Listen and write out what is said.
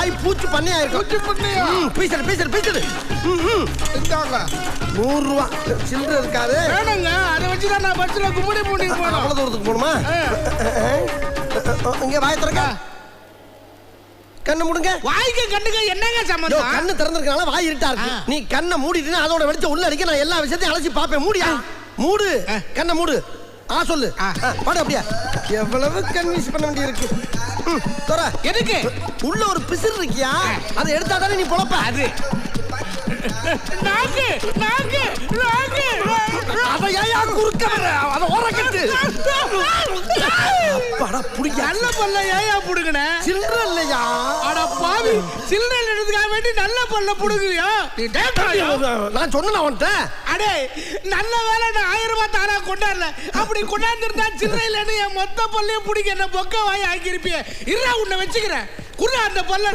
வாய் பூச்சி பண்ணையா இருக்கும். பீசடு. இந்தாங்க 100 ரூபா சில்லற இருக்காது. வேணுங்க, அதை வச்சுதான் நான் பஸ்ல கும்பிடி போனேன். அவ்வளவு தூரத்துக்கு போகணுமா? இங்க வாய் திறக்க. கண்ணு மூடுங்க. வாய்க்கு கண்ணுக்கு என்னங்க சம்பந்தம்? கண்ணு திறந்திருக்கனால வாய் இருட்டா இருக்கு. நீ கண்ணை மூடிட்டு அதோட வெளிச்சம் உள்ள அடிக்க நான் எல்லா விஷயத்தையும் அலசி பாப்பேன். மூடியா? மூடு. கண்ணை மூடு. சொல்லு. பாடு அப்படியே. எவ்வளவு கன்வின்ஸ் பண்ண வேண்டி இருக்கு. தர எதுக்கு? உள்ள ஒரு பிசிறு இருக்கியா? அதை எடுத்தா தானே நீ பொழப்ப. அது நாக்கு. அத ஏயா குறுக்க வர? அத ஓரக்கட்டு. பட புடிங்க. நல்ல பல்ல ஏயா புடுங்கன? சில்லற இல்லையா? அட பாவி, சில்லற எடுத்துக்க வேண்டி நல்ல பல்ல புடுங்குறியா? நீ டேட்டா நான் சொன்னேன் அவன்ட்ட. அடே நல்ல வேளை நான் 1000 ரூபாய் தானா கொண்டாடல. அப்படி கொண்டாந்துருந்தா சில்லற இல்லன்னு என் மொத்த பல்லையும் புடிக்க என்ன பொக்க வாய் ஆக்கிருப்பியே. இருடா உன்னை வச்சுக்கிறேன். குர்ரா அந்த பல்ல